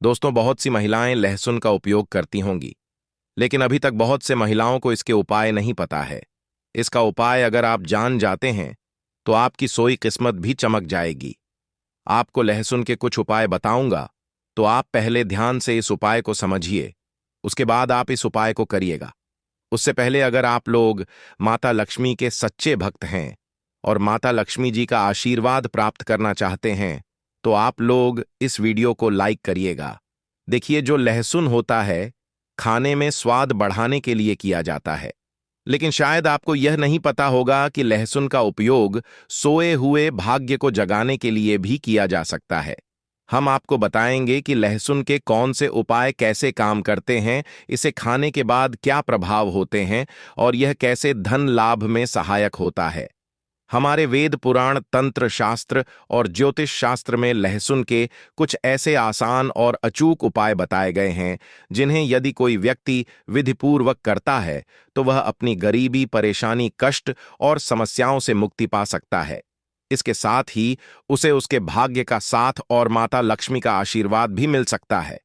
दोस्तों, बहुत सी महिलाएं लहसुन का उपयोग करती होंगी, लेकिन अभी तक बहुत से महिलाओं को इसके उपाय नहीं पता है। इसका उपाय अगर आप जान जाते हैं तो आपकी सोई किस्मत भी चमक जाएगी। आपको लहसुन के कुछ उपाय बताऊंगा, तो आप पहले ध्यान से इस उपाय को समझिए, उसके बाद आप इस उपाय को करिएगा। उससे पहले अगर आप लोग माता लक्ष्मी के सच्चे भक्त हैं और माता लक्ष्मी जी का आशीर्वाद प्राप्त करना चाहते हैं, तो आप लोग इस वीडियो को लाइक करिएगा। देखिए, जो लहसुन होता है, खाने में स्वाद बढ़ाने के लिए किया जाता है, लेकिन शायद आपको यह नहीं पता होगा कि लहसुन का उपयोग सोए हुए भाग्य को जगाने के लिए भी किया जा सकता है। हम आपको बताएंगे कि लहसुन के कौन से उपाय कैसे काम करते हैं, इसे खाने के बाद क्या प्रभाव होते हैं और यह कैसे धन लाभ में सहायक होता है। हमारे वेद पुराण, तंत्र शास्त्र और ज्योतिष शास्त्र में लहसुन के कुछ ऐसे आसान और अचूक उपाय बताए गए हैं जिन्हें यदि कोई व्यक्ति विधिपूर्वक करता है तो वह अपनी गरीबी, परेशानी, कष्ट और समस्याओं से मुक्ति पा सकता है। इसके साथ ही उसे उसके भाग्य का साथ और माता लक्ष्मी का आशीर्वाद भी मिल सकता है।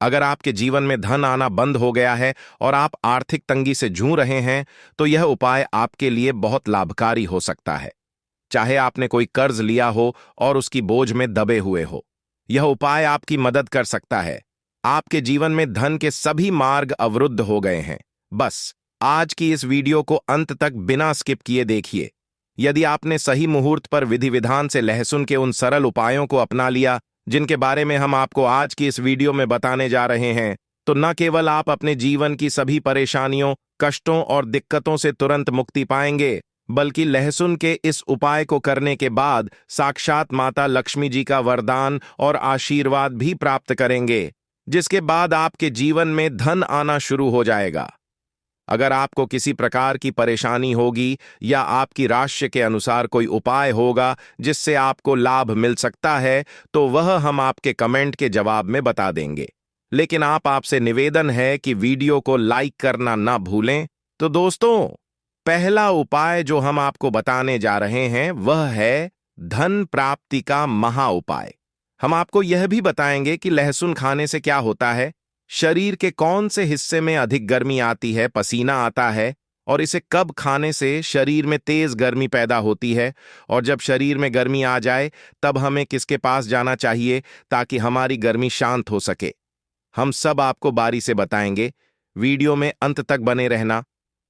अगर आपके जीवन में धन आना बंद हो गया है और आप आर्थिक तंगी से जूझ रहे हैं, तो यह उपाय आपके लिए बहुत लाभकारी हो सकता है। चाहे आपने कोई कर्ज लिया हो और उसकी बोझ में दबे हुए हो, यह उपाय आपकी मदद कर सकता है। आपके जीवन में धन के सभी मार्ग अवरुद्ध हो गए हैं, बस आज की इस वीडियो को अंत तक बिना स्किप किए देखिए। यदि आपने सही मुहूर्त पर विधि विधान से लहसुन के उन सरल उपायों को अपना लिया जिनके बारे में हम आपको आज की इस वीडियो में बताने जा रहे हैं, तो न केवल आप अपने जीवन की सभी परेशानियों, कष्टों और दिक्कतों से तुरंत मुक्ति पाएंगे, बल्कि लहसुन के इस उपाय को करने के बाद साक्षात माता लक्ष्मी जी का वरदान और आशीर्वाद भी प्राप्त करेंगे, जिसके बाद आपके जीवन में धन आना शुरू हो जाएगा। अगर आपको किसी प्रकार की परेशानी होगी या आपकी राशि के अनुसार कोई उपाय होगा जिससे आपको लाभ मिल सकता है, तो वह हम आपके कमेंट के जवाब में बता देंगे। लेकिन आपसे निवेदन है कि वीडियो को लाइक करना ना भूलें। तो दोस्तों, पहला उपाय जो हम आपको बताने जा रहे हैं वह है धन प्राप्ति का महा उपाय। हम आपको यह भी बताएंगे कि लहसुन खाने से क्या होता है, शरीर के कौन से हिस्से में अधिक गर्मी आती है, पसीना आता है, और इसे कब खाने से शरीर में तेज गर्मी पैदा होती है, और जब शरीर में गर्मी आ जाए तब हमें किसके पास जाना चाहिए ताकि हमारी गर्मी शांत हो सके। हम सब आपको बारी से बताएंगे। वीडियो में अंत तक बने रहना।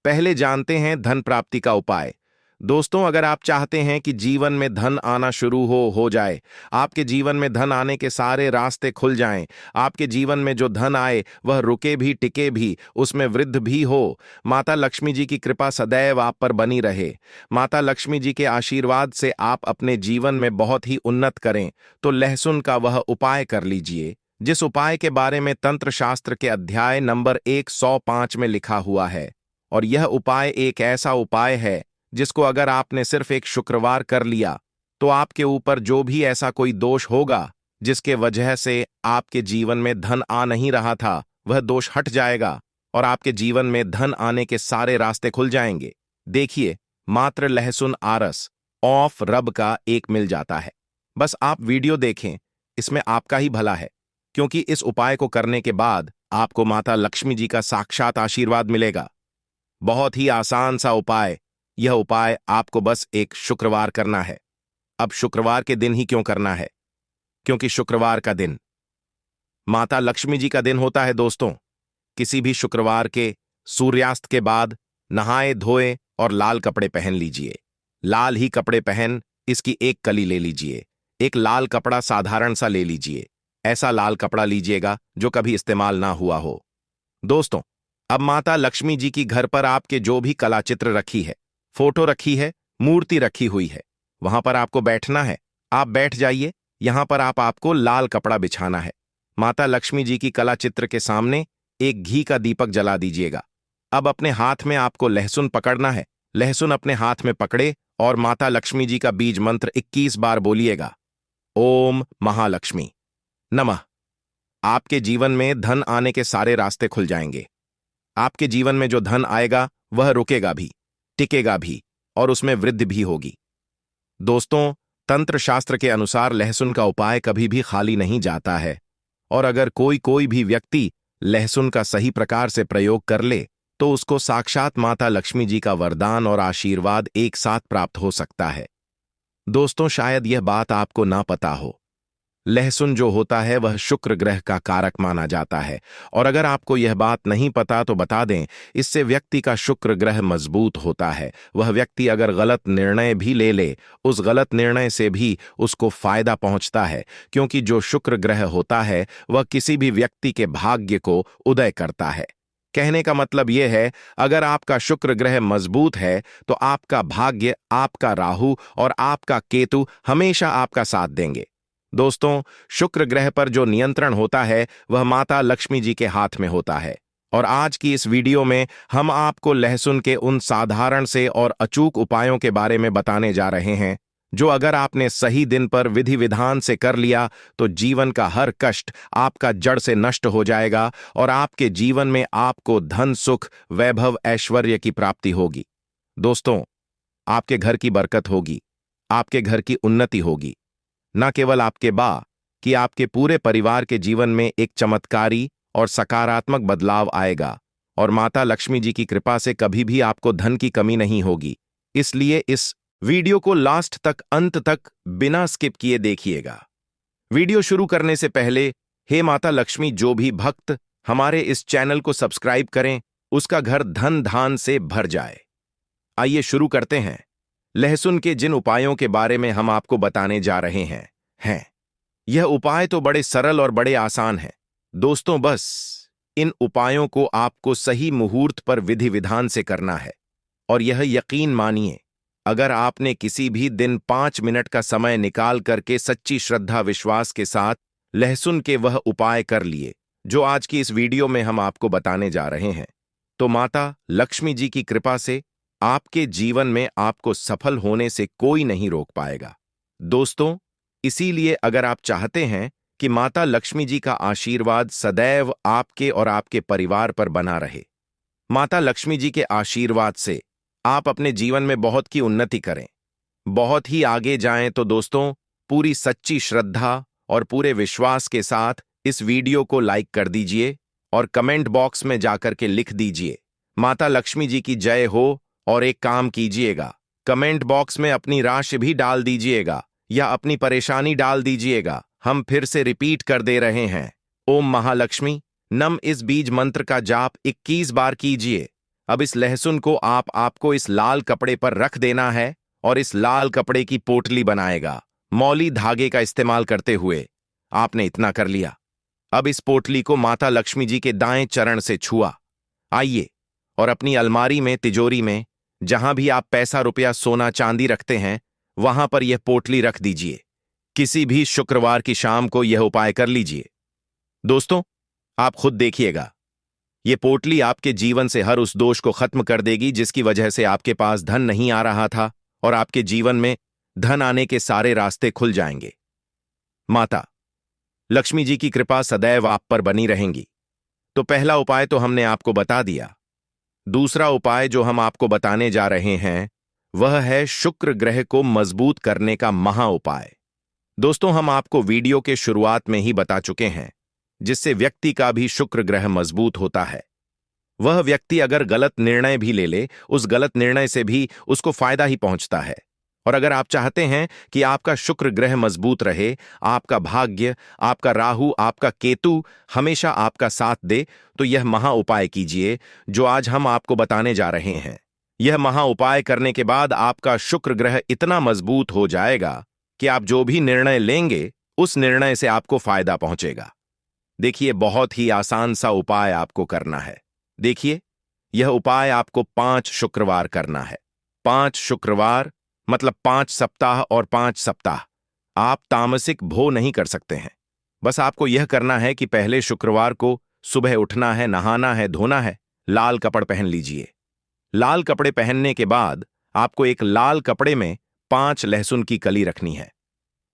पहले जानते हैं धन प्राप्ति का उपाय। दोस्तों, अगर आप चाहते हैं कि जीवन में धन आना शुरू हो जाए, आपके जीवन में धन आने के सारे रास्ते खुल जाएं, आपके जीवन में जो धन आए वह रुके भी, टिके भी, उसमें वृद्धि भी हो, माता लक्ष्मी जी की कृपा सदैव आप पर बनी रहे, माता लक्ष्मी जी के आशीर्वाद से आप अपने जीवन में बहुत ही उन्नत करें, तो लहसुन का वह उपाय कर लीजिए जिस उपाय के बारे में तंत्र शास्त्र के अध्याय नंबर 105 में लिखा हुआ है। और यह उपाय एक ऐसा उपाय है जिसको अगर आपने सिर्फ एक शुक्रवार कर लिया तो आपके ऊपर जो भी ऐसा कोई दोष होगा जिसके वजह से आपके जीवन में धन आ नहीं रहा था, वह दोष हट जाएगा और आपके जीवन में धन आने के सारे रास्ते खुल जाएंगे। देखिए, मात्र लहसुन आरस ऑफ रब का एक मिल जाता है। बस आप वीडियो देखें, इसमें आपका ही भला है, क्योंकि इस उपाय को करने के बाद आपको माता लक्ष्मी जी का साक्षात आशीर्वाद मिलेगा। बहुत ही आसान सा उपाय। यह उपाय आपको बस एक शुक्रवार करना है। अब शुक्रवार के दिन ही क्यों करना है? क्योंकि शुक्रवार का दिन माता लक्ष्मी जी का दिन होता है। दोस्तों, किसी भी शुक्रवार के सूर्यास्त के बाद नहाए धोए और लाल कपड़े पहन लीजिए। लाल ही कपड़े पहन इसकी एक कली ले लीजिए। एक लाल कपड़ा साधारण सा ले लीजिए। ऐसा लाल कपड़ा लीजिएगा जो कभी इस्तेमाल ना हुआ हो। दोस्तों, अब माता लक्ष्मी जी की घर पर आपके जो भी कला चित्र रखी है, फोटो रखी है, मूर्ति रखी हुई है, वहां पर आपको बैठना है। आप बैठ जाइए। यहां पर आपको लाल कपड़ा बिछाना है। माता लक्ष्मी जी की कला चित्र के सामने एक घी का दीपक जला दीजिएगा। अब अपने हाथ में आपको लहसुन पकड़ना है। लहसुन अपने हाथ में पकड़े और माता लक्ष्मी जी का बीज मंत्र 21 बार बोलिएगा। ओम महालक्ष्मी नमः। आपके जीवन में धन आने के सारे रास्ते खुल जाएंगे। आपके जीवन में जो धन आएगा वह रुकेगा भी, टिकेगा भी और उसमें वृद्धि भी होगी। दोस्तों, तंत्र शास्त्र के अनुसार लहसुन का उपाय कभी भी खाली नहीं जाता है और अगर कोई भी व्यक्ति लहसुन का सही प्रकार से प्रयोग कर ले तो उसको साक्षात माता लक्ष्मी जी का वरदान और आशीर्वाद एक साथ प्राप्त हो सकता है। दोस्तों, शायद यह बात आपको ना पता हो, लहसुन जो होता है वह शुक्र ग्रह का कारक माना जाता है। और अगर आपको यह बात नहीं पता तो बता दें, इससे व्यक्ति का शुक्र ग्रह मजबूत होता है। वह व्यक्ति अगर गलत निर्णय भी ले ले, उस गलत निर्णय से भी उसको फायदा पहुंचता है, क्योंकि जो शुक्र ग्रह होता है वह किसी भी व्यक्ति के भाग्य को उदय करता है। कहने का मतलब यह है, अगर आपका शुक्र ग्रह मजबूत है तो आपका भाग्य, आपका राहु और आपका केतु हमेशा आपका साथ देंगे। दोस्तों, शुक्र ग्रह पर जो नियंत्रण होता है वह माता लक्ष्मी जी के हाथ में होता है। और आज की इस वीडियो में हम आपको लहसुन के उन साधारण से और अचूक उपायों के बारे में बताने जा रहे हैं, जो अगर आपने सही दिन पर विधि विधान से कर लिया तो जीवन का हर कष्ट आपका जड़ से नष्ट हो जाएगा और आपके जीवन में आपको धन, सुख, वैभव, ऐश्वर्य की प्राप्ति होगी। दोस्तों, आपके घर की बरकत होगी, आपके घर की उन्नति होगी। न केवल कि आपके पूरे परिवार के जीवन में एक चमत्कारी और सकारात्मक बदलाव आएगा और माता लक्ष्मी जी की कृपा से कभी भी आपको धन की कमी नहीं होगी। इसलिए इस वीडियो को लास्ट तक, अंत तक बिना स्किप किए देखिएगा। वीडियो शुरू करने से पहले, हे माता लक्ष्मी, जो भी भक्त हमारे इस चैनल को सब्सक्राइब करें उसका घर धन धान से भर जाए। आइए शुरू करते हैं। लहसुन के जिन उपायों के बारे में हम आपको बताने जा रहे हैं यह उपाय तो बड़े सरल और बड़े आसान हैं। दोस्तों, बस इन उपायों को आपको सही मुहूर्त पर विधि विधान से करना है। और यह यकीन मानिए, अगर आपने किसी भी दिन 5 मिनट का समय निकाल करके सच्ची श्रद्धा विश्वास के साथ लहसुन के वह उपाय कर लिए जो आज की इस वीडियो में हम आपको बताने जा रहे हैं, तो माता लक्ष्मी जी की कृपा से आपके जीवन में आपको सफल होने से कोई नहीं रोक पाएगा। दोस्तों, इसीलिए अगर आप चाहते हैं कि माता लक्ष्मी जी का आशीर्वाद सदैव आपके और आपके परिवार पर बना रहे, माता लक्ष्मी जी के आशीर्वाद से आप अपने जीवन में बहुत की उन्नति करें, बहुत ही आगे जाएं, तो दोस्तों, पूरी सच्ची श्रद्धा और पूरे विश्वास के साथ इस वीडियो को लाइक कर दीजिए और कमेंट बॉक्स में जाकर के लिख दीजिए, माता लक्ष्मी जी की जय हो। और एक काम कीजिएगा, कमेंट बॉक्स में अपनी राशि भी डाल दीजिएगा या अपनी परेशानी डाल दीजिएगा। हम फिर से रिपीट कर दे रहे हैं, ओम महालक्ष्मी नम, इस बीज मंत्र का जाप 21 बार कीजिए। अब इस लहसुन को आपको इस लाल कपड़े पर रख देना है और इस लाल कपड़े की पोटली बनाएगा, मौली धागे का इस्तेमाल करते हुए। आपने इतना कर लिया। अब इस पोटली को माता लक्ष्मी जी के दाएं चरण से छुआ। आइए और अपनी अलमारी में, तिजोरी में, जहां भी आप पैसा, रुपया, सोना, चांदी रखते हैं, वहां पर यह पोटली रख दीजिए। किसी भी शुक्रवार की शाम को यह उपाय कर लीजिए। दोस्तों, आप खुद देखिएगा, यह पोटली आपके जीवन से हर उस दोष को खत्म कर देगी जिसकी वजह से आपके पास धन नहीं आ रहा था, और आपके जीवन में धन आने के सारे रास्ते खुल जाएंगे। माता लक्ष्मी जी की कृपा सदैव आप पर बनी रहेंगी। तो पहला उपाय तो हमने आपको बता दिया। दूसरा उपाय जो हम आपको बताने जा रहे हैं वह है शुक्र ग्रह को मजबूत करने का महा उपाय। दोस्तों, हम आपको वीडियो के शुरुआत में ही बता चुके हैं, जिससे व्यक्ति का भी शुक्र ग्रह मजबूत होता है। वह व्यक्ति अगर गलत निर्णय भी ले ले, उस गलत निर्णय से भी उसको फायदा ही पहुंचता है। और अगर आप चाहते हैं कि आपका शुक्र ग्रह मजबूत रहे, आपका भाग्य, आपका राहु, आपका केतु हमेशा आपका साथ दे, तो यह महा उपाय कीजिए जो आज हम आपको बताने जा रहे हैं। यह महा उपाय करने के बाद आपका शुक्र ग्रह इतना मजबूत हो जाएगा कि आप जो भी निर्णय लेंगे उस निर्णय से आपको फायदा पहुंचेगा। देखिए, बहुत ही आसान सा उपाय आपको करना है। देखिए, यह उपाय आपको 5 शुक्रवार करना है। 5 शुक्रवार मतलब 5 सप्ताह, और 5 सप्ताह आप तामसिक भोग नहीं कर सकते हैं। बस आपको यह करना है कि पहले शुक्रवार को सुबह उठना है, नहाना है, धोना है, लाल कपड़े पहन लीजिए। लाल कपड़े पहनने के बाद आपको एक लाल कपड़े में 5 लहसुन की कली रखनी है।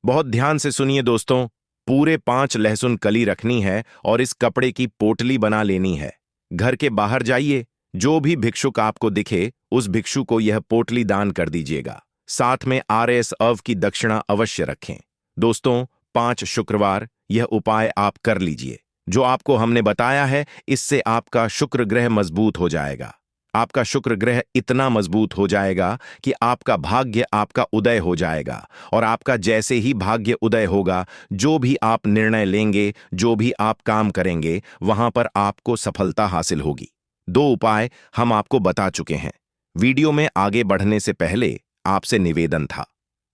बहुत ध्यान से सुनिए दोस्तों, पूरे 5 लहसुन कली रखनी है और इस कपड़े की पोटली बना लेनी है। घर के बाहर जाइए, जो भी भिक्षुक आपको दिखे उस भिक्षु को यह पोटली दान कर दीजिएगा। साथ में RS अव की दक्षिणा अवश्य रखें। दोस्तों, 5 शुक्रवार यह उपाय आप कर लीजिए। जो आपको हमने बताया है, इससे आपका शुक्र ग्रह मजबूत हो जाएगा। आपका शुक्र ग्रह इतना मजबूत हो जाएगा कि आपका भाग्य आपका उदय हो जाएगा, और आपका जैसे ही भाग्य उदय होगा, जो भी आप निर्णय लेंगे, जो भी आप काम करेंगे, वहां पर आपको सफलता हासिल होगी। 2 उपाय हम आपको बता चुके हैं। वीडियो में आगे बढ़ने से पहले आपसे निवेदन था,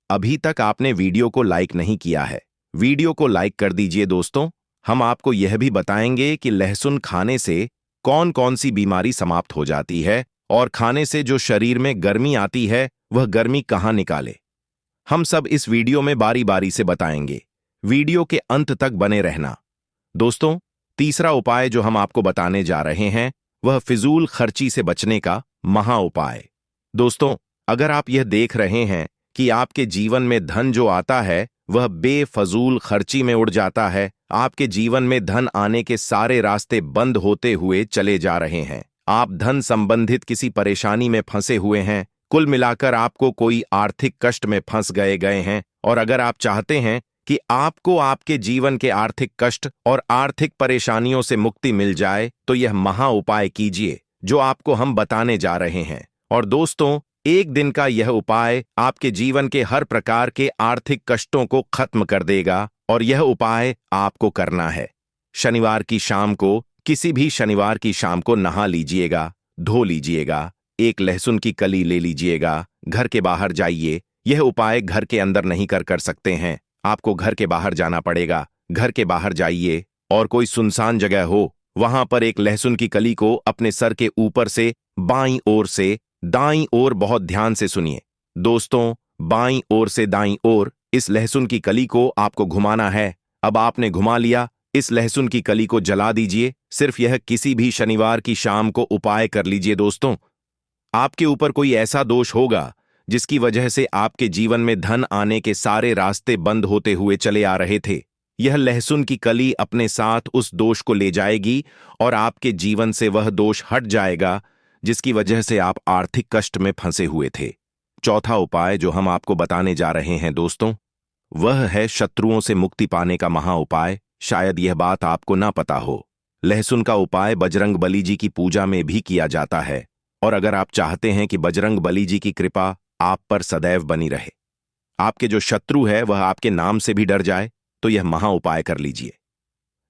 अभी तक आपने वीडियो को लाइक नहीं किया है, वीडियो को लाइक कर दीजिए दोस्तों। हम आपको यह भी बताएंगे कि लहसुन खाने से कौन कौन सी बीमारी समाप्त हो जाती है, और खाने से जो शरीर में गर्मी आती है, वह गर्मी कहां निकाले। हम सब इस वीडियो में बारी बारी से बताएंगे। वीडियो के अंत तक बने रहना। दोस्तों, तीसरा उपाय जो हम आपको बताने जा रहे हैं, वह फिजूल खर्ची से बचने का महा उपाय। दोस्तों, अगर आप यह देख रहे हैं कि आपके जीवन में धन जो आता है वह बेफजूल खर्ची में उड़ जाता है, आपके जीवन में धन आने के सारे रास्ते बंद होते हुए चले जा रहे हैं, आप धन संबंधित किसी परेशानी में फंसे हुए हैं, कुल मिलाकर आपको कोई आर्थिक कष्ट में फंस गए हैं, और अगर आप चाहते हैं कि आपको आपके जीवन के आर्थिक कष्ट और आर्थिक परेशानियों से मुक्ति मिल जाए, तो यह महा उपाय कीजिए जो आपको हम बताने जा रहे हैं। और दोस्तों, एक दिन का यह उपाय आपके जीवन के हर प्रकार के आर्थिक कष्टों को खत्म कर देगा, और यह उपाय आपको करना है। शनिवार की शाम को, किसी भी शनिवार की शाम को नहा लीजिएगा, धो लीजिएगा, एक लहसुन की कली ले लीजिएगा, घर के बाहर जाइए। यह उपाय घर के अंदर नहीं कर सकते हैं, आपको घर के बाहर जाना पड़ेगा। घर के बाहर जाइए और कोई सुनसान जगह हो, वहां पर एक लहसुन की कली को अपने सर के ऊपर से बाईं ओर से दाईं ओर, बहुत ध्यान से सुनिए दोस्तों, बाईं ओर से दाईं ओर इस लहसुन की कली को आपको घुमाना है। अब आपने घुमा लिया, इस लहसुन की कली को जला दीजिए। सिर्फ यह किसी भी शनिवार की शाम को उपाय कर लीजिए दोस्तों। आपके ऊपर कोई ऐसा दोष होगा जिसकी वजह से आपके जीवन में धन आने के सारे रास्ते बंद होते हुए चले आ रहे थे, यह लहसुन की कली अपने साथ उस दोष को ले जाएगी, और आपके जीवन से वह दोष हट जाएगा जिसकी वजह से आप आर्थिक कष्ट में फंसे हुए थे। चौथा उपाय जो हम आपको बताने जा रहे हैं दोस्तों, वह है शत्रुओं से मुक्ति पाने का महा उपाय। शायद यह बात आपको ना पता हो, लहसुन का उपाय बजरंग बली जी की पूजा में भी किया जाता है, और अगर आप चाहते हैं कि बजरंग बली जी की कृपा आप पर सदैव बनी रहे, आपके जो शत्रु है वह आपके नाम से भी डर जाए, तो यह महा उपाय कर लीजिए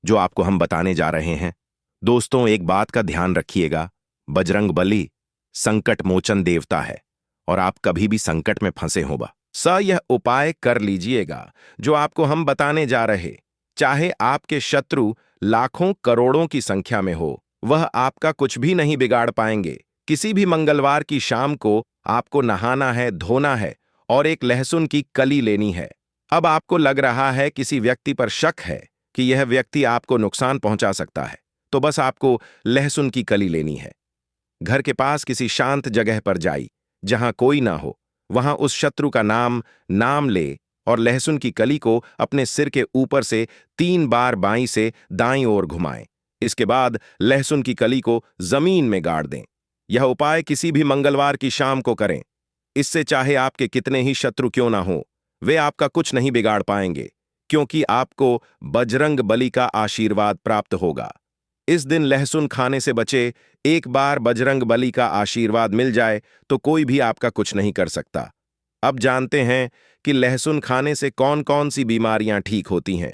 जो आपको हम बताने जा रहे हैं। दोस्तों, एक बात का ध्यान रखिएगा, बजरंग बली संकट मोचन देवता है, और आप कभी भी संकट में फंसे होगा यह उपाय कर लीजिएगा जो आपको हम बताने जा रहे। चाहे आपके शत्रु लाखों करोड़ों की संख्या में हो, वह आपका कुछ भी नहीं बिगाड़ पाएंगे। किसी भी मंगलवार की शाम को आपको नहाना है, धोना है, और एक लहसुन की कली लेनी है। अब आपको लग रहा है किसी व्यक्ति पर शक है कि यह व्यक्ति आपको नुकसान पहुंचा सकता है, तो बस आपको लहसुन की कली लेनी है। घर के पास किसी शांत जगह पर जाइए जहां कोई ना हो, वहां उस शत्रु का नाम ले, और लहसुन की कली को अपने सिर के ऊपर से 3 बार बाईं से दाईं ओर घुमाएं। इसके बाद लहसुन की कली को जमीन में गाड़ दें। यह उपाय किसी भी मंगलवार की शाम को करें। इससे चाहे आपके कितने ही शत्रु क्यों ना हो, वे आपका कुछ नहीं बिगाड़ पाएंगे, क्योंकि आपको बजरंग बली का आशीर्वाद प्राप्त होगा। इस दिन लहसुन खाने से बचे। एक बार बजरंग बली का आशीर्वाद मिल जाए तो कोई भी आपका कुछ नहीं कर सकता। अब जानते हैं कि लहसुन खाने से कौन कौन सी बीमारियां ठीक होती हैं।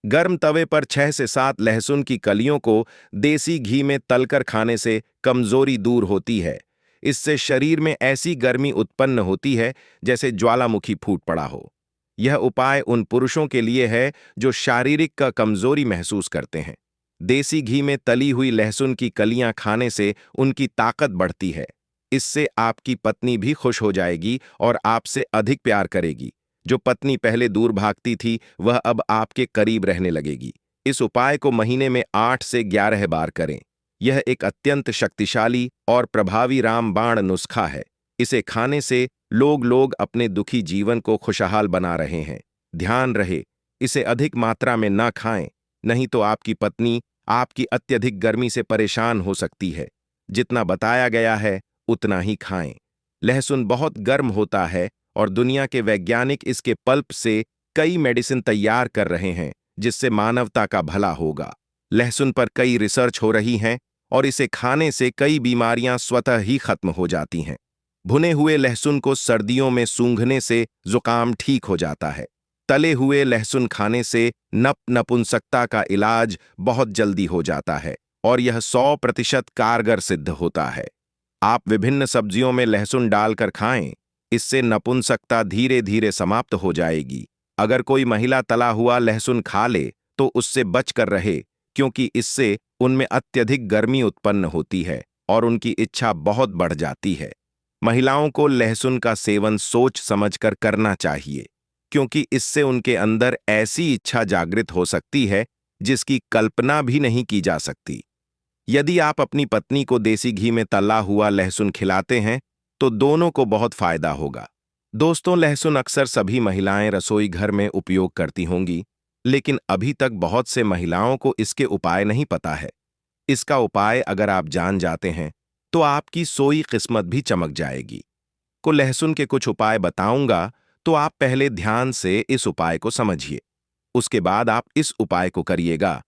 गर्म तवे पर 6 से 7 लहसुन की कलियों को देसी घी में तलकर खाने से कमजोरी दूर होती है। इससे शरीर में ऐसी गर्मी उत्पन्न होती है जैसे ज्वालामुखी फूट पड़ा हो। यह उपाय उन पुरुषों के लिए है जो शारीरिक का कमजोरी महसूस करते हैं। देसी घी में तली हुई लहसुन की कलियां खाने से उनकी ताकत बढ़ती है। इससे आपकी पत्नी भी खुश हो जाएगी और आपसे अधिक प्यार करेगी। जो पत्नी पहले दूर भागती थी, वह अब आपके करीब रहने लगेगी। इस उपाय को महीने में 8 से 11 बार करें। यह एक अत्यंत शक्तिशाली और प्रभावी रामबाण नुस्खा है। इसे खाने से लोग अपने दुखी जीवन को खुशहाल बना रहे हैं। ध्यान रहे, इसे अधिक मात्रा में ना खाएं, नहीं तो आपकी पत्नी आपकी अत्यधिक गर्मी से परेशान हो सकती है। जितना बताया गया है उतना ही खाएं। लहसुन बहुत गर्म होता है और दुनिया के वैज्ञानिक इसके पल्प से कई मेडिसिन तैयार कर रहे हैं जिससे मानवता का भला होगा। लहसुन पर कई रिसर्च हो रही हैं और इसे खाने से कई बीमारियां स्वतः ही खत्म हो जाती हैं। भुने हुए लहसुन को सर्दियों में सूंघने से जुकाम ठीक हो जाता है। तले हुए लहसुन खाने से नपुंसकता का इलाज बहुत जल्दी हो जाता है और यह 100% कारगर सिद्ध होता है। आप विभिन्न सब्जियों में लहसुन डालकर खाएं, इससे नपुंसकता धीरे धीरे समाप्त हो जाएगी। अगर कोई महिला तला हुआ लहसुन खा ले तो उससे बचकर रहे, क्योंकि इससे उनमें अत्यधिक गर्मी उत्पन्न होती है और उनकी इच्छा बहुत बढ़ जाती है। महिलाओं को लहसुन का सेवन सोच समझकर करना चाहिए, क्योंकि इससे उनके अंदर ऐसी इच्छा जागृत हो सकती है जिसकी कल्पना भी नहीं की जा सकती। यदि आप अपनी पत्नी को देसी घी में तला हुआ लहसुन खिलाते हैं तो दोनों को बहुत फायदा होगा। दोस्तों, लहसुन अक्सर सभी महिलाएं रसोई घर में उपयोग करती होंगी, लेकिन अभी तक बहुत से महिलाओं को इसके उपाय नहीं पता है। इसका उपाय अगर आप जान जाते हैं तो आपकी सोई किस्मत भी चमक जाएगी। को लहसुन के कुछ उपाय बताऊंगा, तो आप पहले ध्यान से इस उपाय को समझिए, उसके बाद आप इस उपाय को करिएगा।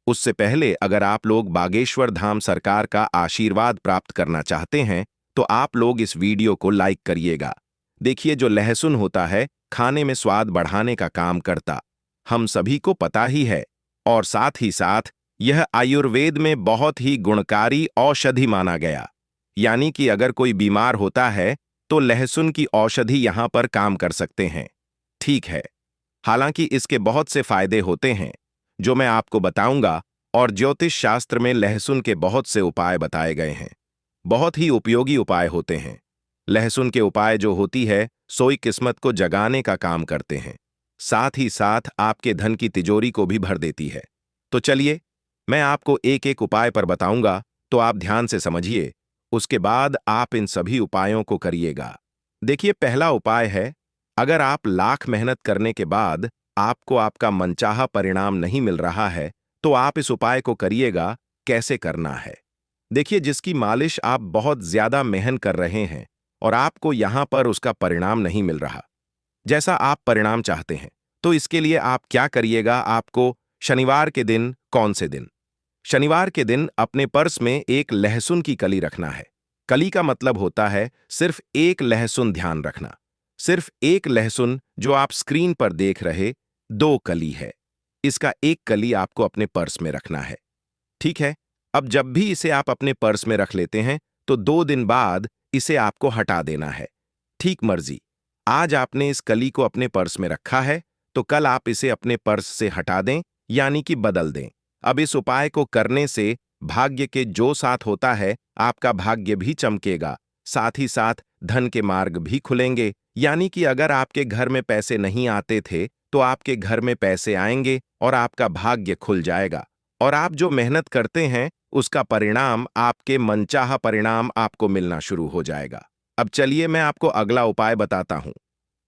उससे पहले अगर आप लोग बागेश्वर धाम सरकार का आशीर्वाद प्राप्त करना चाहते हैं तो आप लोग इस वीडियो को लाइक करिएगा। देखिए, जो लहसुन होता है खाने में स्वाद बढ़ाने का काम करता, हम सभी को पता ही है, और साथ ही साथ यह आयुर्वेद में बहुत ही गुणकारी औषधि माना गया। यानी कि अगर कोई बीमार होता है तो लहसुन की औषधि यहां पर काम कर सकते हैं। ठीक है, हालांकि इसके बहुत से फायदे होते हैं जो मैं आपको बताऊंगा, और ज्योतिष शास्त्र में लहसुन के बहुत से उपाय बताए गए हैं। बहुत ही उपयोगी उपाय होते हैं। लहसुन के उपाय जो होती है सोई किस्मत को जगाने का काम करते हैं, साथ ही साथ आपके धन की तिजोरी को भी भर देती है। तो चलिए, मैं आपको एक एक उपाय पर बताऊंगा, तो आप ध्यान से समझिए, उसके बाद आप इन सभी उपायों को करिएगा। देखिए, पहला उपाय है, अगर आप लाख मेहनत करने के बाद आपको आपका मनचाहा परिणाम नहीं मिल रहा है तो आप इस उपाय को करिएगा। कैसे करना है? देखिए, जिसकी मालिश आप बहुत ज्यादा मेहनत कर रहे हैं और आपको यहां पर उसका परिणाम नहीं मिल रहा जैसा आप परिणाम चाहते हैं, तो इसके लिए आप क्या करिएगा? आपको शनिवार के दिन, कौन से दिन? शनिवार के दिन अपने पर्स में एक लहसुन की कली रखना है। कली का मतलब होता है सिर्फ एक लहसुन, ध्यान रखना, सिर्फ एक लहसुन जो आप स्क्रीन पर देख रहे 2 कली है, इसका एक कली आपको अपने पर्स में रखना है। ठीक है, अब जब भी इसे आप अपने पर्स में रख लेते हैं तो 2 दिन बाद इसे आपको हटा देना है। ठीक मर्जी, आज आपने इस कली को अपने पर्स में रखा है तो कल आप इसे अपने पर्स से हटा दें, यानी कि बदल दें। अब इस उपाय को करने से भाग्य के जो साथ होता है, आपका भाग्य भी चमकेगा, साथ ही साथ धन के मार्ग भी खुलेंगे। यानी कि अगर आपके घर में पैसे नहीं आते थे तो आपके घर में पैसे आएंगे और आपका भाग्य खुल जाएगा, और आप जो मेहनत करते हैं उसका परिणाम, आपके मनचाहा परिणाम आपको मिलना शुरू हो जाएगा। अब चलिए, मैं आपको अगला उपाय बताता हूं।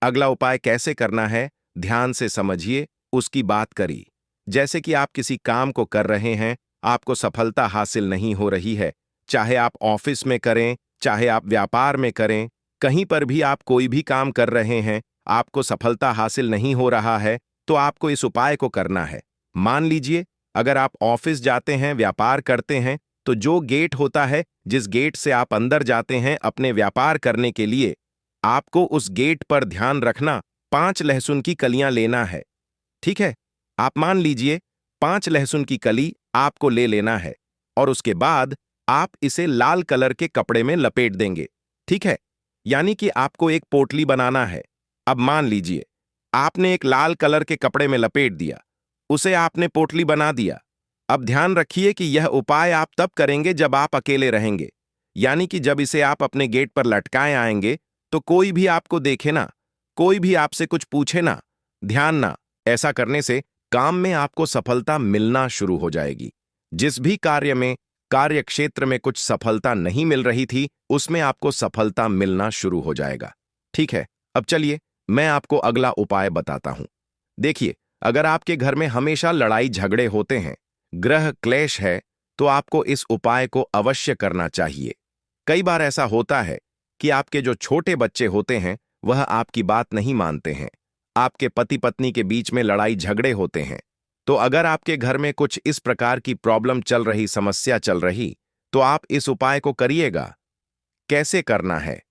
अगला उपाय कैसे करना है, ध्यान से समझिए, उसकी बात करी। जैसे कि आप किसी काम को कर रहे हैं, आपको सफलता हासिल नहीं हो रही है, चाहे आप ऑफिस में करें, चाहे आप व्यापार में करें, कहीं पर भी आप कोई भी काम कर रहे हैं, आपको सफलता हासिल नहीं हो रहा है, तो आपको इस उपाय को करना है। मान लीजिए, अगर आप ऑफिस जाते हैं, व्यापार करते हैं, तो जो गेट होता है, जिस गेट से आप अंदर जाते हैं अपने व्यापार करने के लिए, आपको उस गेट पर ध्यान रखना 5 लहसुन की कलियां लेना है। ठीक है, आप मान लीजिए 5 लहसुन की कली आपको ले लेना है, और उसके बाद आप इसे लाल कलर के कपड़े में लपेट देंगे। ठीक है, यानी कि आपको एक पोटली बनाना है। अब मान लीजिए आपने एक लाल कलर के कपड़े में लपेट दिया, उसे आपने पोटली बना दिया। अब ध्यान रखिए कि यह उपाय आप तब करेंगे जब आप अकेले रहेंगे, यानी कि जब इसे आप अपने गेट पर लटकाए आएंगे तो कोई भी आपको देखे ना, कोई भी आपसे कुछ पूछे ना, ध्यान ना। ऐसा करने से काम में आपको सफलता मिलना शुरू हो जाएगी। जिस भी कार्य में, कार्य क्षेत्र में कुछ सफलता नहीं मिल रही थी, उसमें आपको सफलता मिलना शुरू हो जाएगा। ठीक है, अब चलिए मैं आपको अगला उपाय बताता हूं। देखिए, अगर आपके घर में हमेशा लड़ाई झगड़े होते हैं, ग्रह क्लेश है, तो आपको इस उपाय को अवश्य करना चाहिए। कई बार ऐसा होता है कि आपके जो छोटे बच्चे होते हैं वह आपकी बात नहीं मानते हैं, आपके पति पत्नी के बीच में लड़ाई झगड़े होते हैं, तो अगर आपके घर में कुछ इस प्रकार की प्रॉब्लम चल रही, समस्या चल रही, तो आप इस उपाय को करिएगा। कैसे करना है,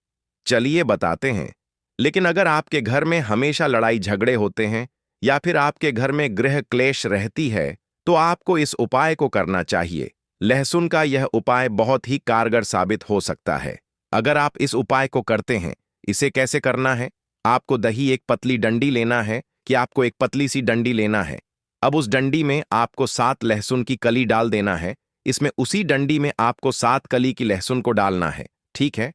चलिए बताते हैं। लेकिन अगर आपके घर में हमेशा लड़ाई झगड़े होते हैं या फिर आपके घर में गृह क्लेश रहती है, तो आपको इस उपाय को करना चाहिए। लहसुन का यह उपाय बहुत ही कारगर साबित हो सकता है अगर आप इस उपाय को करते हैं। इसे कैसे करना है? आपको दही एक पतली डंडी लेना है कि आपको एक पतली सी डंडी लेना है। अब उस डंडी में आपको 7 लहसुन की कली डाल देना है। इसमें उसी डंडी में आपको 7 कली की लहसुन को डालना है, ठीक है?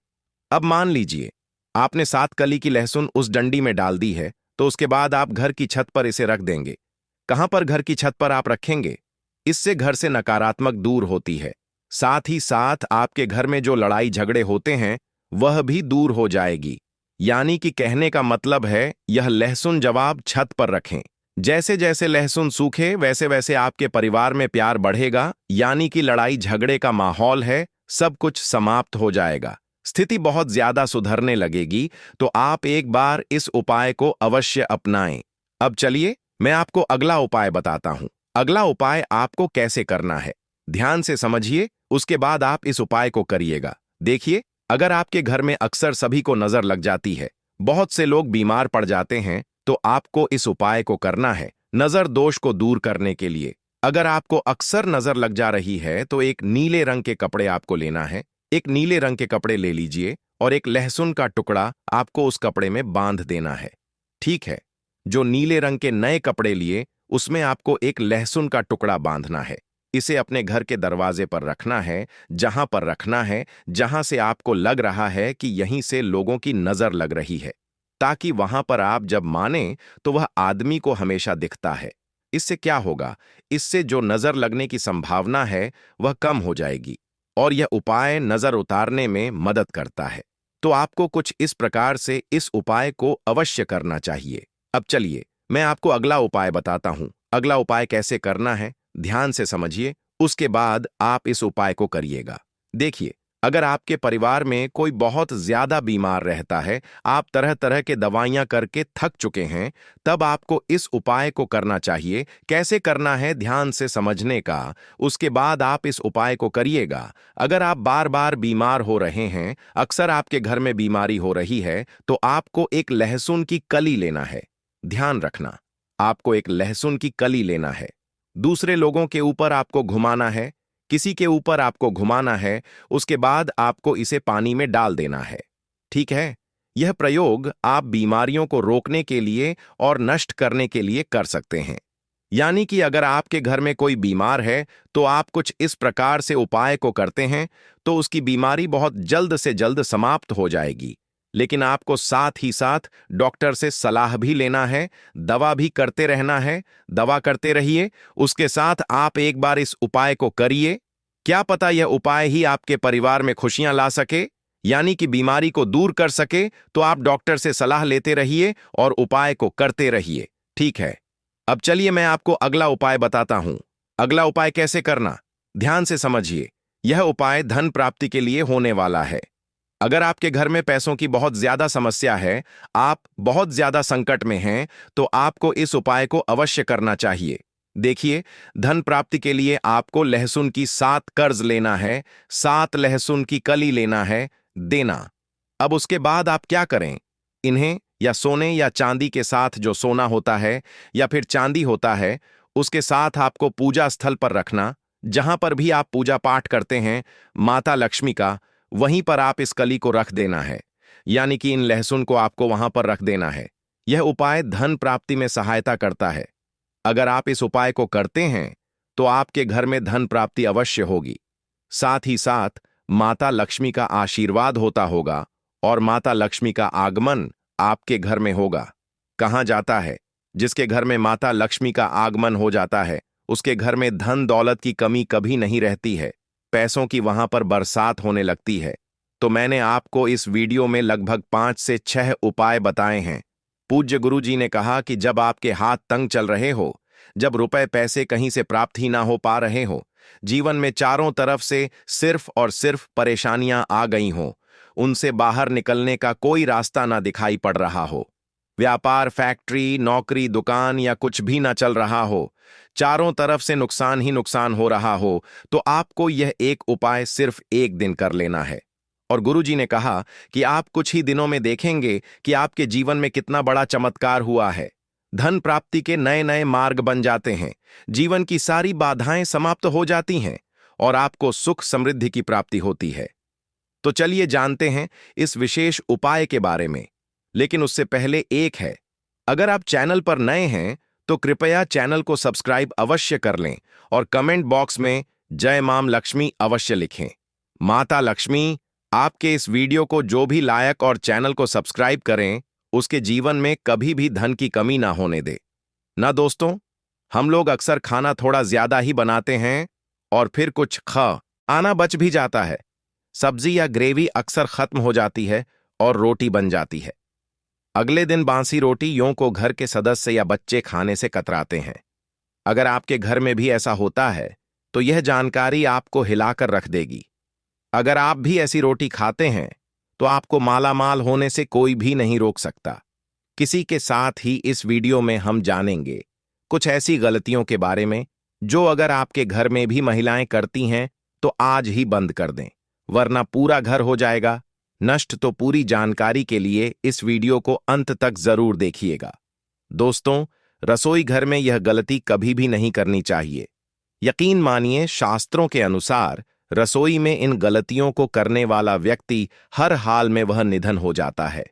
अब मान लीजिए आपने 7 कली की लहसुन उस डंडी में डाल दी है, तो उसके बाद आप घर की छत पर इसे रख देंगे। कहां पर घर की छत पर आप रखेंगे? इससे घर से नकारात्मक दूर होती है। साथ ही साथ आपके घर में जो लड़ाई झगड़े होते हैं वह भी दूर हो जाएगी। यानी कि कहने का मतलब है, यह लहसुन जब आप छत पर रखें, जैसे जैसे लहसुन सूखे वैसे वैसे आपके परिवार में प्यार बढ़ेगा। यानी कि लड़ाई झगड़े का माहौल है, सब कुछ समाप्त हो जाएगा, स्थिति बहुत ज्यादा सुधरने लगेगी। तो आप एक बार इस उपाय को अवश्य अपनाएं। अब चलिए मैं आपको अगला उपाय बताता हूं। अगला उपाय आपको कैसे करना है, ध्यान से समझिए, उसके बाद आप इस उपाय को करिएगा। देखिए, अगर आपके घर में अक्सर सभी को नजर लग जाती है, बहुत से लोग बीमार पड़ जाते हैं, तो आपको इस उपाय को करना है नजर दोष को दूर करने के लिए। अगर आपको अक्सर नजर लग जा रही है, तो एक नीले रंग के कपड़े आपको लेना है। एक नीले रंग के कपड़े ले लीजिए और एक लहसुन का टुकड़ा आपको उस कपड़े में बांध देना है, ठीक है? जो नीले रंग के नए कपड़े लिए उसमें आपको एक लहसुन का टुकड़ा बांधना है। इसे अपने घर के दरवाजे पर रखना है, जहां पर रखना है जहां से आपको लग रहा है कि यहीं से लोगों की नजर लग रही है, ताकि वहां पर आप जब माने तो वह आदमी को हमेशा दिखता है। इससे क्या होगा? इससे जो नजर लगने की संभावना है वह कम हो जाएगी और यह उपाय नजर उतारने में मदद करता है। तो आपको कुछ इस प्रकार से इस उपाय को अवश्य करना चाहिए। अब चलिए मैं आपको अगला उपाय बताता हूं। अगला उपाय कैसे करना है, ध्यान से समझिए, उसके बाद आप इस उपाय को करिएगा। देखिए, अगर आपके परिवार में कोई बहुत ज्यादा बीमार रहता है, आप तरह तरह के दवाइयां करके थक चुके हैं, तब आपको इस उपाय को करना चाहिए। कैसे करना है ध्यान से समझने का, उसके बाद आप इस उपाय को करिएगा। अगर आप बार बार बीमार हो रहे हैं, अक्सर आपके घर में बीमारी हो रही है, तो आपको एक लहसुन की कली लेना है। ध्यान रखना, आपको एक लहसुन की कली लेना है। दूसरे लोगों के ऊपर आपको घुमाना है, किसी के ऊपर आपको घुमाना है, उसके बाद आपको इसे पानी में डाल देना है, ठीक है? यह प्रयोग आप बीमारियों को रोकने के लिए और नष्ट करने के लिए कर सकते हैं। यानी कि अगर आपके घर में कोई बीमार है, तो आप कुछ इस प्रकार से उपाय को करते हैं, तो उसकी बीमारी बहुत जल्द से जल्द समाप्त हो जाएगी। लेकिन आपको साथ ही साथ डॉक्टर से सलाह भी लेना है, दवा भी करते रहना है। दवा करते रहिए, उसके साथ आप एक बार इस उपाय को करिए। क्या पता यह उपाय ही आपके परिवार में खुशियां ला सके, यानी कि बीमारी को दूर कर सके। तो आप डॉक्टर से सलाह लेते रहिए और उपाय को करते रहिए, ठीक है? अब चलिए मैं आपको अगला उपाय बताता हूं। अगला उपाय कैसे करना, ध्यान से समझिए। यह उपाय धन प्राप्ति के लिए होने वाला है। अगर आपके घर में पैसों की बहुत ज्यादा समस्या है, आप बहुत ज्यादा संकट में हैं, तो आपको इस उपाय को अवश्य करना चाहिए। देखिए, धन प्राप्ति के लिए आपको लहसुन की 7 कर्ज लेना है, 7 लहसुन की कली लेना है, देना। अब उसके बाद आप क्या करें? इन्हें या सोने या चांदी के साथ, जो सोना होता है या फिर चांदी होता है, उसके साथ आपको पूजा स्थल पर रखना। जहां पर भी आप पूजा पाठ करते हैं माता लक्ष्मी का, वहीं पर आप इस कली को रख देना है। यानी कि इन लहसुन को आपको वहां पर रख देना है। यह उपाय धन प्राप्ति में सहायता करता है। अगर आप इस उपाय को करते हैं, तो आपके घर में धन प्राप्ति अवश्य होगी। साथ ही साथ माता लक्ष्मी का आशीर्वाद होता होगा और माता लक्ष्मी का आगमन आपके घर में होगा। कहा जाता है, जिसके घर में माता लक्ष्मी का आगमन हो जाता है, उसके घर में धन दौलत की कमी कभी नहीं रहती है। पैसों की वहां पर बरसात होने लगती है। तो मैंने आपको इस वीडियो में लगभग 5 से 6 उपाय बताए हैं। पूज्य गुरुजी ने कहा कि जब आपके हाथ तंग चल रहे हो, जब रुपए पैसे कहीं से प्राप्त ही ना हो पा रहे हो, जीवन में चारों तरफ से सिर्फ और सिर्फ परेशानियां आ गई हों, उनसे बाहर निकलने का कोई रास्ता ना दिखाई पड़ रहा हो, व्यापार, फैक्ट्री, नौकरी, दुकान या कुछ भी ना चल रहा हो, चारों तरफ से नुकसान ही नुकसान हो रहा हो, तो आपको यह एक उपाय सिर्फ एक दिन कर लेना है। और गुरुजी ने कहा कि आप कुछ ही दिनों में देखेंगे कि आपके जीवन में कितना बड़ा चमत्कार हुआ है। धन प्राप्ति के नए नए मार्ग बन जाते हैं, जीवन की सारी बाधाएं समाप्त हो जाती हैं और आपको सुख समृद्धि की प्राप्ति होती है। तो चलिए जानते हैं इस विशेष उपाय के बारे में। लेकिन उससे पहले एक है, अगर आप चैनल पर नए हैं तो कृपया चैनल को सब्सक्राइब अवश्य कर लें और कमेंट बॉक्स में जय मां लक्ष्मी अवश्य लिखें। माता लक्ष्मी आपके इस वीडियो को जो भी लायक और चैनल को सब्सक्राइब करें, उसके जीवन में कभी भी धन की कमी ना होने दे। ना दोस्तों, हम लोग अक्सर खाना थोड़ा ज्यादा ही बनाते हैं और फिर कुछ आना बच भी जाता है। सब्जी या ग्रेवी अक्सर खत्म हो जाती है और रोटी बन जाती है। अगले दिन बासी रोटी यों को घर के सदस्य या बच्चे खाने से कतराते हैं। अगर आपके घर में भी ऐसा होता है तो यह जानकारी आपको हिलाकर रख देगी। अगर आप भी ऐसी रोटी खाते हैं तो आपको मालामाल होने से कोई भी नहीं रोक सकता। किसी के साथ ही इस वीडियो में हम जानेंगे कुछ ऐसी गलतियों के बारे में जो अगर आपके घर में भी महिलाएं करती हैं तो आज ही बंद कर दें, वरना पूरा घर हो जाएगा नष्ट। तो पूरी जानकारी के लिए इस वीडियो को अंत तक जरूर देखिएगा। दोस्तों, रसोई घर में यह गलती कभी भी नहीं करनी चाहिए। यकीन मानिए, शास्त्रों के अनुसार रसोई में इन गलतियों को करने वाला व्यक्ति हर हाल में वह निधन हो जाता है।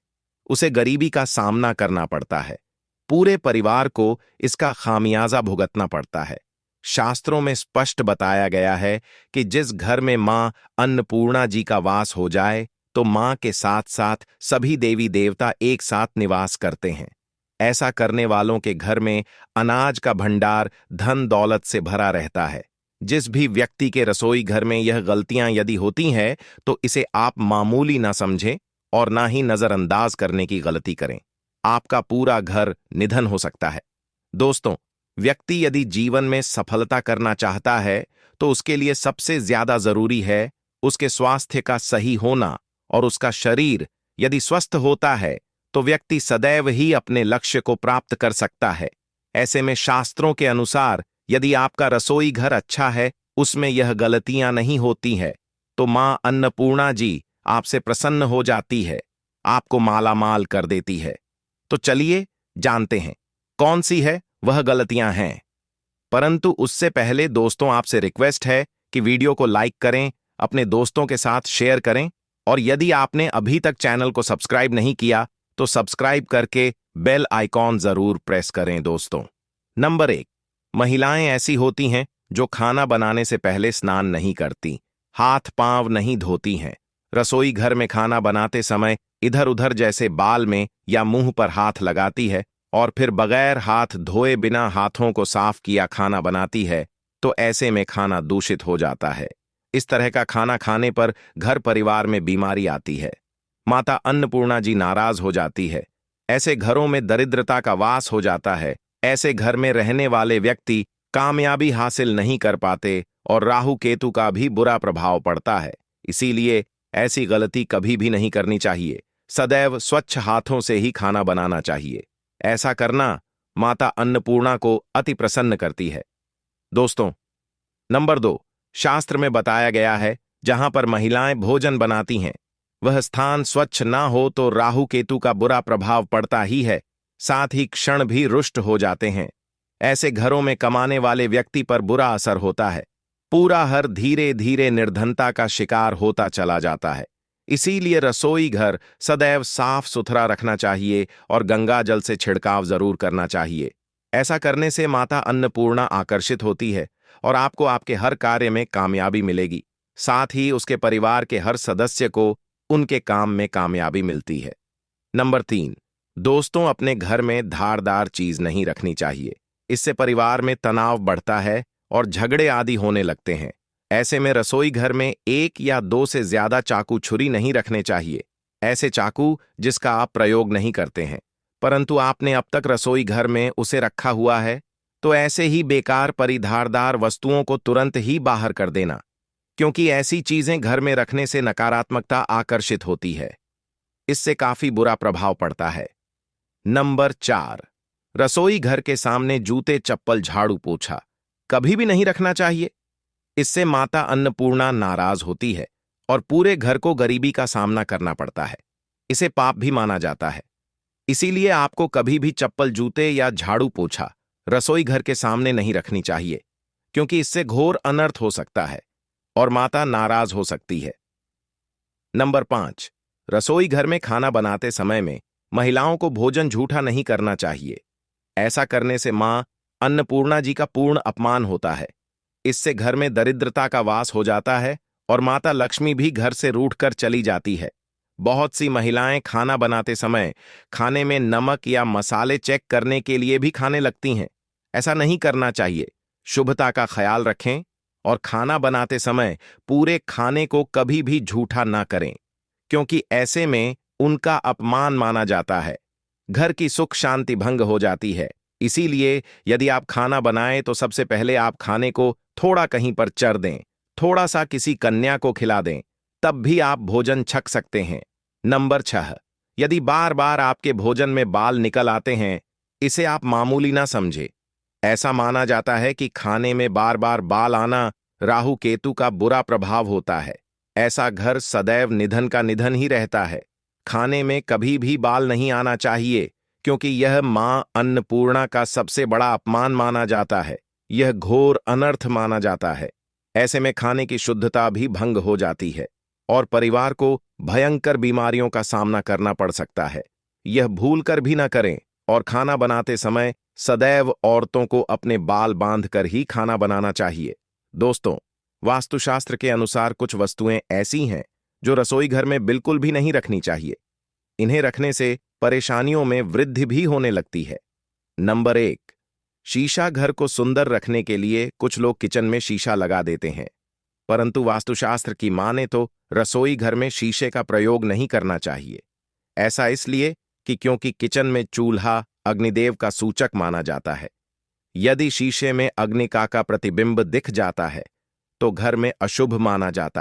उसे गरीबी का सामना करना पड़ता है, पूरे परिवार को इसका खामियाजा भुगतना पड़ता है। शास्त्रों में स्पष्ट बताया गया है कि जिस घर में मां अन्नपूर्णा जी का वास हो जाए तो मां के साथ साथ सभी देवी देवता एक साथ निवास करते हैं। ऐसा करने वालों के घर में अनाज का भंडार धन दौलत से भरा रहता है। जिस भी व्यक्ति के रसोई घर में यह गलतियां यदि होती हैं तो इसे आप मामूली ना समझें और ना ही नजरअंदाज करने की गलती करें। आपका पूरा घर निधन हो सकता है। दोस्तों, व्यक्ति यदि जीवन में सफलता करना चाहता है तो उसके लिए सबसे ज्यादा जरूरी है उसके स्वास्थ्य का सही होना, और उसका शरीर यदि स्वस्थ होता है तो व्यक्ति सदैव ही अपने लक्ष्य को प्राप्त कर सकता है। ऐसे में शास्त्रों के अनुसार यदि आपका रसोई घर अच्छा है, उसमें यह गलतियां नहीं होती है, तो मां अन्नपूर्णा जी आपसे प्रसन्न हो जाती है, आपको मालामाल कर देती है। तो चलिए जानते हैं कौन सी है वह गलतियां हैं। परंतु उससे पहले दोस्तों, आपसे रिक्वेस्ट है कि वीडियो को लाइक करें, अपने दोस्तों के साथ शेयर करें, और यदि आपने अभी तक चैनल को सब्सक्राइब नहीं किया तो सब्सक्राइब करके बेल आइकॉन जरूर प्रेस करें। दोस्तों, नंबर 1, महिलाएं ऐसी होती हैं जो खाना बनाने से पहले स्नान नहीं करती, हाथ पांव नहीं धोती हैं। रसोई घर में खाना बनाते समय इधर उधर जैसे बाल में या मुंह पर हाथ लगाती है और फिर बगैर हाथ धोए बिना हाथों को साफ किया खाना बनाती है, तो ऐसे में खाना दूषित हो जाता है। इस तरह का खाना खाने पर घर परिवार में बीमारी आती है। माता अन्नपूर्णा जी नाराज हो जाती है। ऐसे घरों में दरिद्रता का वास हो जाता है। ऐसे घर में रहने वाले व्यक्ति कामयाबी हासिल नहीं कर पाते और राहु केतु का भी बुरा प्रभाव पड़ता है। इसीलिए ऐसी गलती कभी भी नहीं करनी चाहिए। सदैव स्वच्छ हाथों से ही खाना बनाना चाहिए। ऐसा करना माता अन्नपूर्णा को अति प्रसन्न करती है। दोस्तों, नंबर 2, शास्त्र में बताया गया है जहां पर महिलाएं भोजन बनाती हैं वह स्थान स्वच्छ ना हो तो राहु केतु का बुरा प्रभाव पड़ता ही है, साथ ही क्षण भी रुष्ट हो जाते हैं। ऐसे घरों में कमाने वाले व्यक्ति पर बुरा असर होता है। पूरा घर धीरे धीरे निर्धनता का शिकार होता चला जाता है। इसीलिए रसोई घर सदैव साफ सुथरा रखना चाहिए और गंगा जल से छिड़काव जरूर करना चाहिए। ऐसा करने से माता अन्नपूर्णा आकर्षित होती है और आपको आपके हर कार्य में कामयाबी मिलेगी। साथ ही उसके परिवार के हर सदस्य को उनके काम में कामयाबी मिलती है। नंबर 3, दोस्तों, अपने घर में धारदार चीज नहीं रखनी चाहिए। इससे परिवार में तनाव बढ़ता है और झगड़े आदि होने लगते हैं। ऐसे में रसोई घर में 1 या 2 से ज्यादा चाकू छुरी नहीं रखने चाहिए। ऐसे चाकू जिसका आप प्रयोग नहीं करते हैं परंतु आपने अब तक रसोई घर में उसे रखा हुआ है, तो ऐसे ही बेकार परिधारदार वस्तुओं को तुरंत ही बाहर कर देना, क्योंकि ऐसी चीजें घर में रखने से नकारात्मकता आकर्षित होती है। इससे काफी बुरा प्रभाव पड़ता है। नंबर 4, रसोई घर के सामने जूते, चप्पल, झाड़ू, पोछा कभी भी नहीं रखना चाहिए। इससे माता अन्नपूर्णा नाराज होती है और पूरे घर को गरीबी का सामना करना पड़ता है। इसे पाप भी माना जाता है। इसीलिए आपको कभी भी चप्पल, जूते या झाड़ू, पोछा रसोई घर के सामने नहीं रखनी चाहिए, क्योंकि इससे घोर अनर्थ हो सकता है और माता नाराज हो सकती है। नंबर 5, रसोई घर में खाना बनाते समय में महिलाओं को भोजन झूठा नहीं करना चाहिए। ऐसा करने से मां अन्नपूर्णा जी का पूर्ण अपमान होता है। इससे घर में दरिद्रता का वास हो जाता है और माता लक्ष्मी भी घर से रूठकर चली जाती है। बहुत सी महिलाएं खाना बनाते समय खाने में नमक या मसाले चेक करने के लिए भी खाने लगती हैं। ऐसा नहीं करना चाहिए। शुभता का ख्याल रखें और खाना बनाते समय पूरे खाने को कभी भी झूठा ना करें, क्योंकि ऐसे में उनका अपमान माना जाता है। घर की सुख शांति भंग हो जाती है। इसीलिए यदि आप खाना बनाएं तो सबसे पहले आप खाने को थोड़ा कहीं पर चर दें, थोड़ा सा किसी कन्या को खिला दें, तब भी आप भोजन छक सकते हैं। नंबर 6, यदि बार बार आपके भोजन में बाल निकल आते हैं, इसे आप मामूली ना समझें। ऐसा माना जाता है कि खाने में बार बार बाल आना राहु केतु का बुरा प्रभाव होता है। ऐसा घर सदैव निधन का निधन ही रहता है। खाने में कभी भी बाल नहीं आना चाहिए, क्योंकि यह मां अन्नपूर्णा का सबसे बड़ा अपमान माना जाता है। यह घोर अनर्थ माना जाता है। ऐसे में खाने की शुद्धता भी भंग हो जाती है और परिवार को भयंकर बीमारियों का सामना करना पड़ सकता है। यह भूल कर भी न करें और खाना बनाते समय सदैव औरतों को अपने बाल बांधकर ही खाना बनाना चाहिए। दोस्तों, वास्तुशास्त्र के अनुसार कुछ वस्तुएं ऐसी हैं जो रसोई घर में बिल्कुल भी नहीं रखनी चाहिए। इन्हें रखने से परेशानियों में वृद्धि भी होने लगती है। नंबर 1, शीशा। घर को सुंदर रखने के लिए कुछ लोग किचन में शीशा लगा देते हैं, परंतु वास्तुशास्त्र की माने तो रसोई घर में शीशे का प्रयोग नहीं करना चाहिए। ऐसा इसलिए कि क्योंकि किचन में चूल्हा अग्निदेव का सूचक माना जाता है। यदि शीशे में अग्निका का प्रतिबिंब दिख जाता है तो घर में अशुभ माना जाता है।